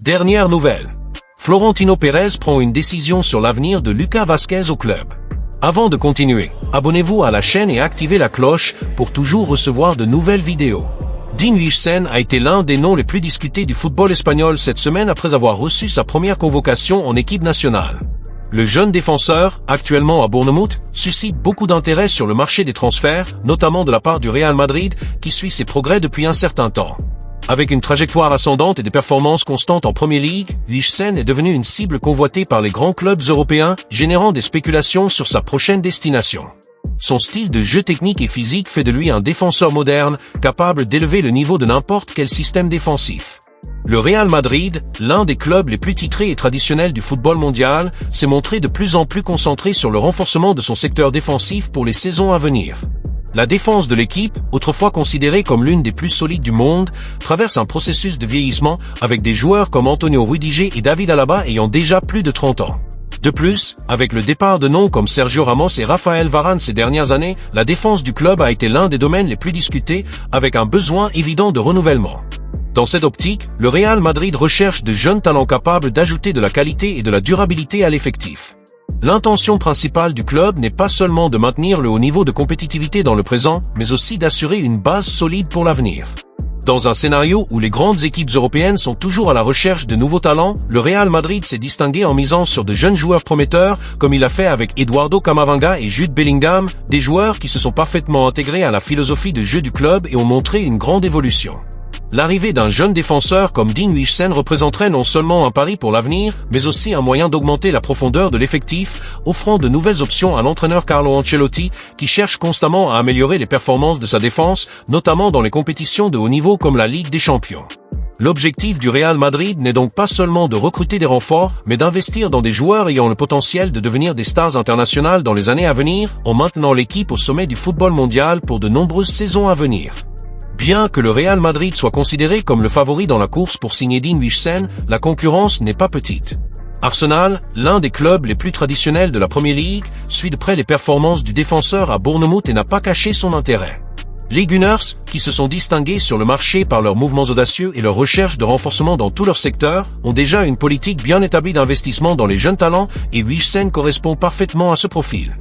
Dernière nouvelle. Florentino Pérez prend une décision sur l'avenir de Lucas Vázquez au club. Avant de continuer, abonnez-vous à la chaîne et activez la cloche pour toujours recevoir de nouvelles vidéos. Dean Huijsen a été l'un des noms les plus discutés du football espagnol cette semaine après avoir reçu sa première convocation en équipe nationale. Le jeune défenseur, actuellement à Bournemouth, suscite beaucoup d'intérêt sur le marché des transferts, notamment de la part du Real Madrid, qui suit ses progrès depuis un certain temps. Avec une trajectoire ascendante et des performances constantes en Premier League, Huijsen est devenu une cible convoitée par les grands clubs européens, générant des spéculations sur sa prochaine destination. Son style de jeu technique et physique fait de lui un défenseur moderne, capable d'élever le niveau de n'importe quel système défensif. Le Real Madrid, l'un des clubs les plus titrés et traditionnels du football mondial, s'est montré de plus en plus concentré sur le renforcement de son secteur défensif pour les saisons à venir. La défense de l'équipe, autrefois considérée comme l'une des plus solides du monde, traverse un processus de vieillissement avec des joueurs comme Antonio Rudiger et David Alaba ayant déjà plus de 30 ans. De plus, avec le départ de noms comme Sergio Ramos et Raphaël Varane ces dernières années, la défense du club a été l'un des domaines les plus discutés, avec un besoin évident de renouvellement. Dans cette optique, le Real Madrid recherche de jeunes talents capables d'ajouter de la qualité et de la durabilité à l'effectif. L'intention principale du club n'est pas seulement de maintenir le haut niveau de compétitivité dans le présent, mais aussi d'assurer une base solide pour l'avenir. Dans un scénario où les grandes équipes européennes sont toujours à la recherche de nouveaux talents, le Real Madrid s'est distingué en misant sur de jeunes joueurs prometteurs, comme il l'a fait avec Eduardo Camavinga et Jude Bellingham, des joueurs qui se sont parfaitement intégrés à la philosophie de jeu du club et ont montré une grande évolution. L'arrivée d'un jeune défenseur comme Dean Huijsen représenterait non seulement un pari pour l'avenir, mais aussi un moyen d'augmenter la profondeur de l'effectif, offrant de nouvelles options à l'entraîneur Carlo Ancelotti, qui cherche constamment à améliorer les performances de sa défense, notamment dans les compétitions de haut niveau comme la Ligue des Champions. L'objectif du Real Madrid n'est donc pas seulement de recruter des renforts, mais d'investir dans des joueurs ayant le potentiel de devenir des stars internationales dans les années à venir, en maintenant l'équipe au sommet du football mondial pour de nombreuses saisons à venir. Bien que le Real Madrid soit considéré comme le favori dans la course pour signer Dean Huijsen, la concurrence n'est pas petite. Arsenal, l'un des clubs les plus traditionnels de la Premier League, suit de près les performances du défenseur à Bournemouth et n'a pas caché son intérêt. Les Gunners, qui se sont distingués sur le marché par leurs mouvements audacieux et leur recherche de renforcement dans tout leur secteur, ont déjà une politique bien établie d'investissement dans les jeunes talents et Huijsen correspond parfaitement à ce profil.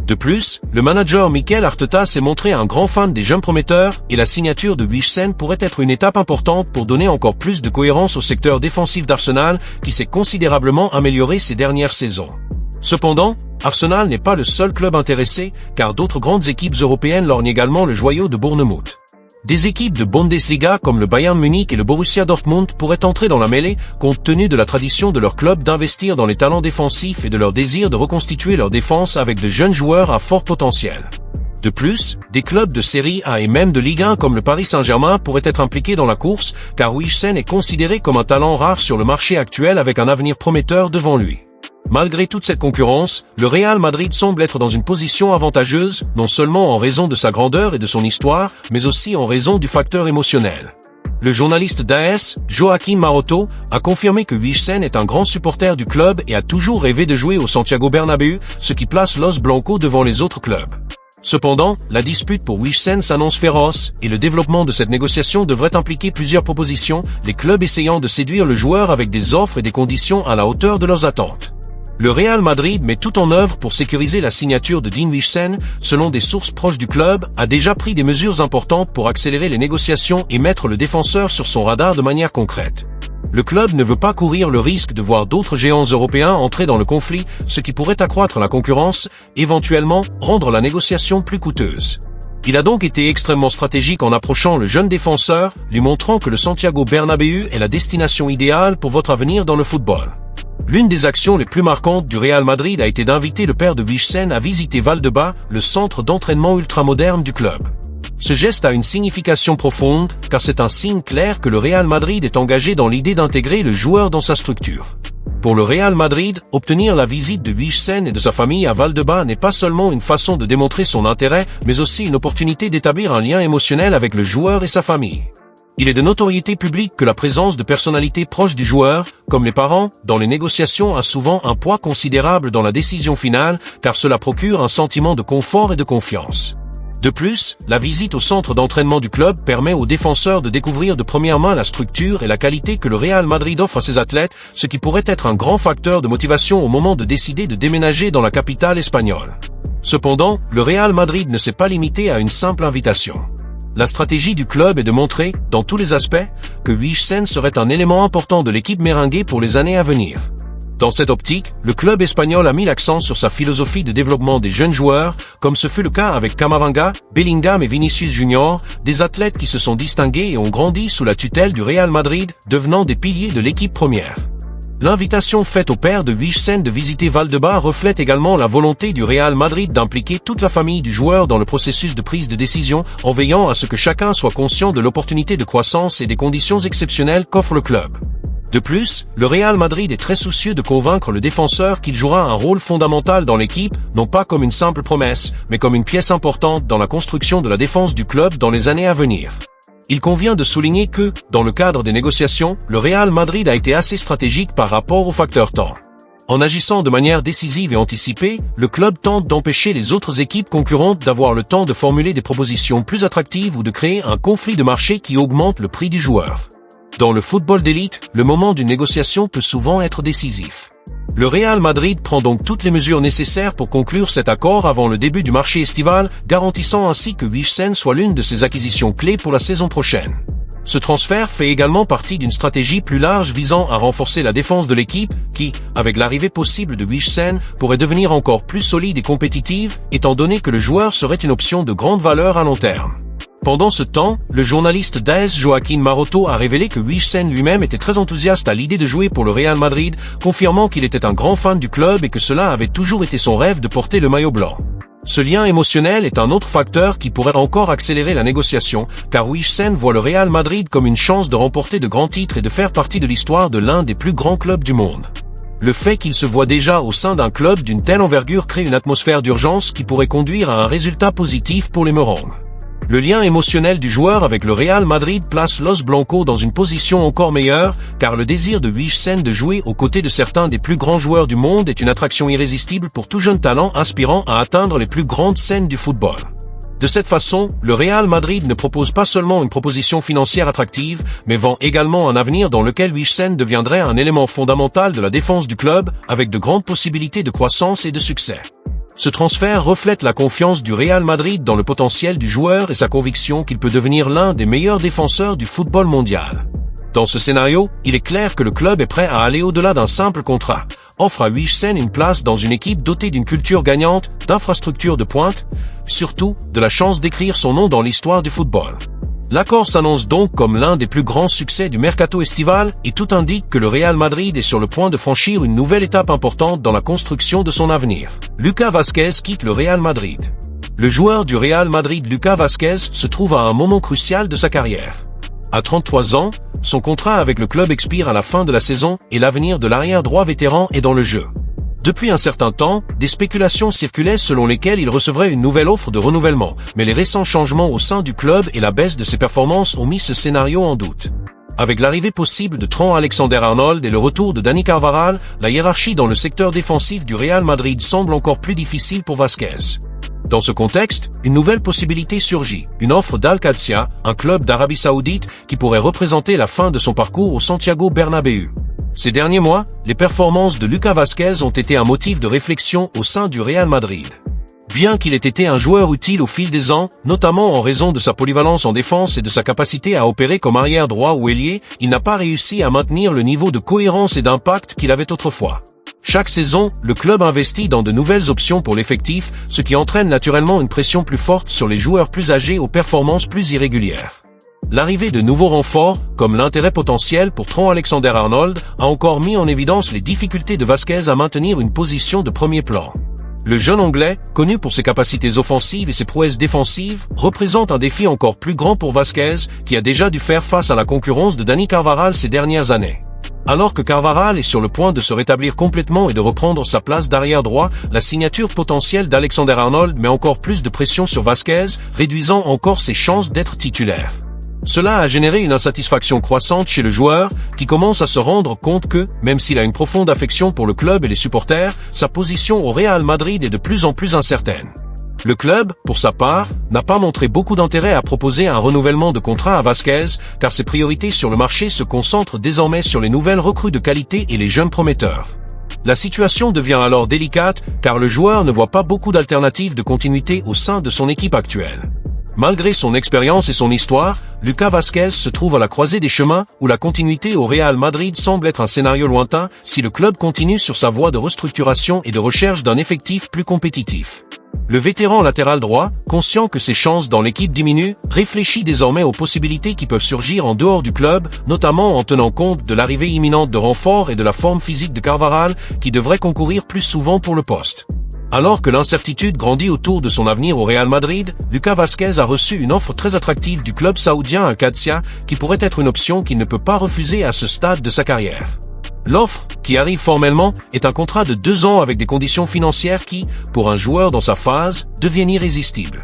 De plus, le manager Mikel Arteta s'est montré un grand fan des jeunes prometteurs et la signature de Huijsen pourrait être une étape importante pour donner encore plus de cohérence au secteur défensif d'Arsenal qui s'est considérablement amélioré ces dernières saisons. Cependant, Arsenal n'est pas le seul club intéressé car d'autres grandes équipes européennes lorgnent également le joyau de Bournemouth. Des équipes de Bundesliga comme le Bayern Munich et le Borussia Dortmund pourraient entrer dans la mêlée compte tenu de la tradition de leur club d'investir dans les talents défensifs et de leur désir de reconstituer leur défense avec de jeunes joueurs à fort potentiel. De plus, des clubs de Série A et même de Ligue 1 comme le Paris Saint-Germain pourraient être impliqués dans la course car Huijsen est considéré comme un talent rare sur le marché actuel avec un avenir prometteur devant lui. Malgré toute cette concurrence, le Real Madrid semble être dans une position avantageuse, non seulement en raison de sa grandeur et de son histoire, mais aussi en raison du facteur émotionnel. Le journaliste d'AS, Joaquim Maroto, a confirmé que Huijsen est un grand supporter du club et a toujours rêvé de jouer au Santiago Bernabéu, ce qui place Los Blancos devant les autres clubs. Cependant, la dispute pour Huijsen s'annonce féroce et le développement de cette négociation devrait impliquer plusieurs propositions, les clubs essayant de séduire le joueur avec des offres et des conditions à la hauteur de leurs attentes. Le Real Madrid met tout en œuvre pour sécuriser la signature de Dean Huijsen, selon des sources proches du club, a déjà pris des mesures importantes pour accélérer les négociations et mettre le défenseur sur son radar de manière concrète. Le club ne veut pas courir le risque de voir d'autres géants européens entrer dans le conflit, ce qui pourrait accroître la concurrence, éventuellement rendre la négociation plus coûteuse. Il a donc été extrêmement stratégique en approchant le jeune défenseur, lui montrant que le Santiago Bernabéu est la destination idéale pour votre avenir dans le football. L'une des actions les plus marquantes du Real Madrid a été d'inviter le père de Huijsen à visiter Valdebebas, le centre d'entraînement ultramoderne du club. Ce geste a une signification profonde, car c'est un signe clair que le Real Madrid est engagé dans l'idée d'intégrer le joueur dans sa structure. Pour le Real Madrid, obtenir la visite de Huijsen et de sa famille à Valdebebas n'est pas seulement une façon de démontrer son intérêt, mais aussi une opportunité d'établir un lien émotionnel avec le joueur et sa famille. Il est de notoriété publique que la présence de personnalités proches du joueur, comme les parents, dans les négociations a souvent un poids considérable dans la décision finale, car cela procure un sentiment de confort et de confiance. De plus, la visite au centre d'entraînement du club permet aux défenseurs de découvrir de première main la structure et la qualité que le Real Madrid offre à ses athlètes, ce qui pourrait être un grand facteur de motivation au moment de décider de déménager dans la capitale espagnole. Cependant, le Real Madrid ne s'est pas limité à une simple invitation. La stratégie du club est de montrer, dans tous les aspects, que Huijsen serait un élément important de l'équipe merengue pour les années à venir. Dans cette optique, le club espagnol a mis l'accent sur sa philosophie de développement des jeunes joueurs, comme ce fut le cas avec Camavinga, Bellingham et Vinicius Junior, des athlètes qui se sont distingués et ont grandi sous la tutelle du Real Madrid, devenant des piliers de l'équipe première. L'invitation faite au père de Huijsen de visiter Valdebebas reflète également la volonté du Real Madrid d'impliquer toute la famille du joueur dans le processus de prise de décision, en veillant à ce que chacun soit conscient de l'opportunité de croissance et des conditions exceptionnelles qu'offre le club. De plus, le Real Madrid est très soucieux de convaincre le défenseur qu'il jouera un rôle fondamental dans l'équipe, non pas comme une simple promesse, mais comme une pièce importante dans la construction de la défense du club dans les années à venir. Il convient de souligner que, dans le cadre des négociations, le Real Madrid a été assez stratégique par rapport au facteur temps. En agissant de manière décisive et anticipée, le club tente d'empêcher les autres équipes concurrentes d'avoir le temps de formuler des propositions plus attractives ou de créer un conflit de marché qui augmente le prix du joueur. Dans le football d'élite, le moment d'une négociation peut souvent être décisif. Le Real Madrid prend donc toutes les mesures nécessaires pour conclure cet accord avant le début du marché estival, garantissant ainsi que Huijsen soit l'une de ses acquisitions clés pour la saison prochaine. Ce transfert fait également partie d'une stratégie plus large visant à renforcer la défense de l'équipe qui, avec l'arrivée possible de Huijsen, pourrait devenir encore plus solide et compétitive, étant donné que le joueur serait une option de grande valeur à long terme. Pendant ce temps, le journaliste d'AS Joaquín Maroto a révélé que Huijsen lui-même était très enthousiaste à l'idée de jouer pour le Real Madrid, confirmant qu'il était un grand fan du club et que cela avait toujours été son rêve de porter le maillot blanc. Ce lien émotionnel est un autre facteur qui pourrait encore accélérer la négociation, car Huijsen voit le Real Madrid comme une chance de remporter de grands titres et de faire partie de l'histoire de l'un des plus grands clubs du monde. Le fait qu'il se voit déjà au sein d'un club d'une telle envergure crée une atmosphère d'urgence qui pourrait conduire à un résultat positif pour les Merengues. Le lien émotionnel du joueur avec le Real Madrid place Los Blancos dans une position encore meilleure, car le désir de Huijsen de jouer aux côtés de certains des plus grands joueurs du monde est une attraction irrésistible pour tout jeune talent aspirant à atteindre les plus grandes scènes du football. De cette façon, le Real Madrid ne propose pas seulement une proposition financière attractive, mais vend également un avenir dans lequel Huijsen deviendrait un élément fondamental de la défense du club, avec de grandes possibilités de croissance et de succès. Ce transfert reflète la confiance du Real Madrid dans le potentiel du joueur et sa conviction qu'il peut devenir l'un des meilleurs défenseurs du football mondial. Dans ce scénario, il est clair que le club est prêt à aller au-delà d'un simple contrat, offre à Huijsen une place dans une équipe dotée d'une culture gagnante, d'infrastructures de pointe, surtout de la chance d'écrire son nom dans l'histoire du football. L'accord s'annonce donc comme l'un des plus grands succès du mercato estival et tout indique que le Real Madrid est sur le point de franchir une nouvelle étape importante dans la construction de son avenir. Lucas Vázquez quitte le Real Madrid. Le joueur du Real Madrid Lucas Vázquez se trouve à un moment crucial de sa carrière. À 33 ans, son contrat avec le club expire à la fin de la saison et l'avenir de l'arrière-droit vétéran est dans le jeu. Depuis un certain temps, des spéculations circulaient selon lesquelles il recevrait une nouvelle offre de renouvellement, mais les récents changements au sein du club et la baisse de ses performances ont mis ce scénario en doute. Avec l'arrivée possible de Trent Alexander-Arnold et le retour de Dani Carvajal, la hiérarchie dans le secteur défensif du Real Madrid semble encore plus difficile pour Vázquez. Dans ce contexte, une nouvelle possibilité surgit, une offre d'Al-Qadsia, un club d'Arabie Saoudite qui pourrait représenter la fin de son parcours au Santiago Bernabéu. Ces derniers mois, les performances de Lucas Vázquez ont été un motif de réflexion au sein du Real Madrid. Bien qu'il ait été un joueur utile au fil des ans, notamment en raison de sa polyvalence en défense et de sa capacité à opérer comme arrière droit ou ailier, il n'a pas réussi à maintenir le niveau de cohérence et d'impact qu'il avait autrefois. Chaque saison, le club investit dans de nouvelles options pour l'effectif, ce qui entraîne naturellement une pression plus forte sur les joueurs plus âgés aux performances plus irrégulières. L'arrivée de nouveaux renforts, comme l'intérêt potentiel pour Trent Alexander-Arnold, a encore mis en évidence les difficultés de Vázquez à maintenir une position de premier plan. Le jeune Anglais, connu pour ses capacités offensives et ses prouesses défensives, représente un défi encore plus grand pour Vázquez, qui a déjà dû faire face à la concurrence de Dani Carvajal ces dernières années. Alors que Carvajal est sur le point de se rétablir complètement et de reprendre sa place d'arrière droit, la signature potentielle d'Alexander-Arnold met encore plus de pression sur Vázquez, réduisant encore ses chances d'être titulaire. Cela a généré une insatisfaction croissante chez le joueur, qui commence à se rendre compte que, même s'il a une profonde affection pour le club et les supporters, sa position au Real Madrid est de plus en plus incertaine. Le club, pour sa part, n'a pas montré beaucoup d'intérêt à proposer un renouvellement de contrat à Vázquez, car ses priorités sur le marché se concentrent désormais sur les nouvelles recrues de qualité et les jeunes prometteurs. La situation devient alors délicate, car le joueur ne voit pas beaucoup d'alternatives de continuité au sein de son équipe actuelle. Malgré son expérience et son histoire, Lucas Vázquez se trouve à la croisée des chemins où la continuité au Real Madrid semble être un scénario lointain si le club continue sur sa voie de restructuration et de recherche d'un effectif plus compétitif. Le vétéran latéral droit, conscient que ses chances dans l'équipe diminuent, réfléchit désormais aux possibilités qui peuvent surgir en dehors du club, notamment en tenant compte de l'arrivée imminente de renforts et de la forme physique de Carvajal, qui devrait concourir plus souvent pour le poste. Alors que l'incertitude grandit autour de son avenir au Real Madrid, Lucas Vázquez a reçu une offre très attractive du club saoudien Al-Qadsia, qui pourrait être une option qu'il ne peut pas refuser à ce stade de sa carrière. L'offre, qui arrive formellement, est un contrat de 2 ans avec des conditions financières qui, pour un joueur dans sa phase, deviennent irrésistibles.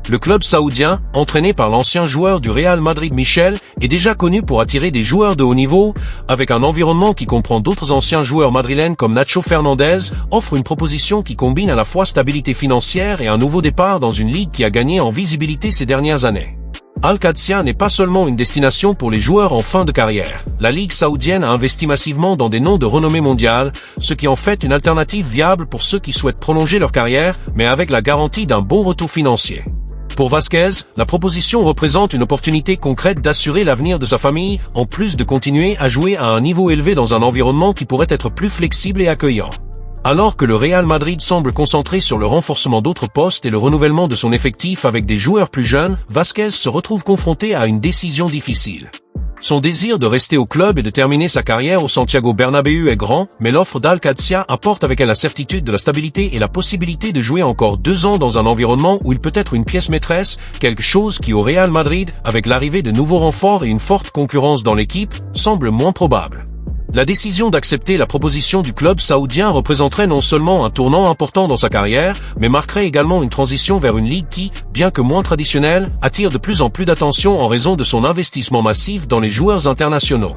Le club saoudien, entraîné par l'ancien joueur du Real Madrid Michel, est déjà connu pour attirer des joueurs de haut niveau, avec un environnement qui comprend d'autres anciens joueurs madrilènes comme Nacho Fernandez, offre une proposition qui combine à la fois stabilité financière et un nouveau départ dans une ligue qui a gagné en visibilité ces dernières années. Al-Qadsia n'est pas seulement une destination pour les joueurs en fin de carrière. La Ligue saoudienne a investi massivement dans des noms de renommée mondiale, ce qui en fait une alternative viable pour ceux qui souhaitent prolonger leur carrière, mais avec la garantie d'un bon retour financier. Pour Vázquez, la proposition représente une opportunité concrète d'assurer l'avenir de sa famille, en plus de continuer à jouer à un niveau élevé dans un environnement qui pourrait être plus flexible et accueillant. Alors que le Real Madrid semble concentré sur le renforcement d'autres postes et le renouvellement de son effectif avec des joueurs plus jeunes, Vázquez se retrouve confronté à une décision difficile. Son désir de rester au club et de terminer sa carrière au Santiago Bernabéu est grand, mais l'offre d'Al-Qadsia apporte avec elle la certitude de la stabilité et la possibilité de jouer encore 2 ans dans un environnement où il peut être une pièce maîtresse, quelque chose qui au Real Madrid, avec l'arrivée de nouveaux renforts et une forte concurrence dans l'équipe, semble moins probable. La décision d'accepter la proposition du club saoudien représenterait non seulement un tournant important dans sa carrière, mais marquerait également une transition vers une ligue qui, bien que moins traditionnelle, attire de plus en plus d'attention en raison de son investissement massif dans les joueurs internationaux.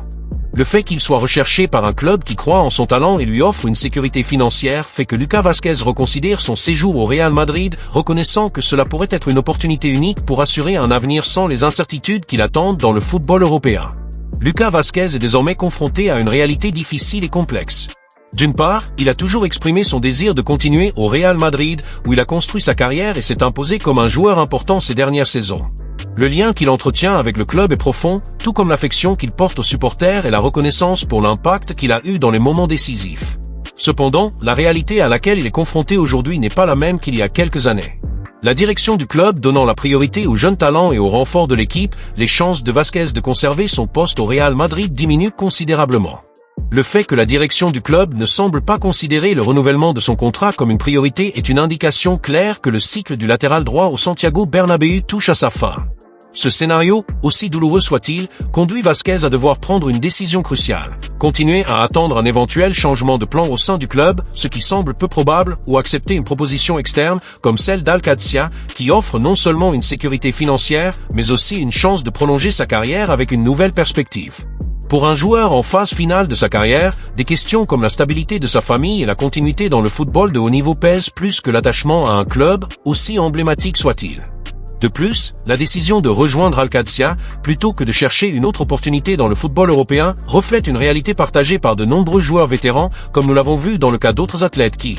Le fait qu'il soit recherché par un club qui croit en son talent et lui offre une sécurité financière fait que Lucas Vázquez reconsidère son séjour au Real Madrid, reconnaissant que cela pourrait être une opportunité unique pour assurer un avenir sans les incertitudes qui l'attendent dans le football européen. Lucas Vázquez est désormais confronté à une réalité difficile et complexe. D'une part, il a toujours exprimé son désir de continuer au Real Madrid, où il a construit sa carrière et s'est imposé comme un joueur important ces dernières saisons. Le lien qu'il entretient avec le club est profond, tout comme l'affection qu'il porte aux supporters et la reconnaissance pour l'impact qu'il a eu dans les moments décisifs. Cependant, la réalité à laquelle il est confronté aujourd'hui n'est pas la même qu'il y a quelques années. La direction du club donnant la priorité aux jeunes talents et aux renforts de l'équipe, les chances de Vázquez de conserver son poste au Real Madrid diminuent considérablement. Le fait que la direction du club ne semble pas considérer le renouvellement de son contrat comme une priorité est une indication claire que le cycle du latéral droit au Santiago Bernabéu touche à sa fin. Ce scénario, aussi douloureux soit-il, conduit Vázquez à devoir prendre une décision cruciale. Continuer à attendre un éventuel changement de plan au sein du club, ce qui semble peu probable, ou accepter une proposition externe, comme celle d'Al-Qadsia, qui offre non seulement une sécurité financière, mais aussi une chance de prolonger sa carrière avec une nouvelle perspective. Pour un joueur en phase finale de sa carrière, des questions comme la stabilité de sa famille et la continuité dans le football de haut niveau pèsent plus que l'attachement à un club, aussi emblématique soit-il. De plus, la décision de rejoindre Al-Qadsia, plutôt que de chercher une autre opportunité dans le football européen, reflète une réalité partagée par de nombreux joueurs vétérans, comme nous l'avons vu dans le cas d'autres athlètes qui,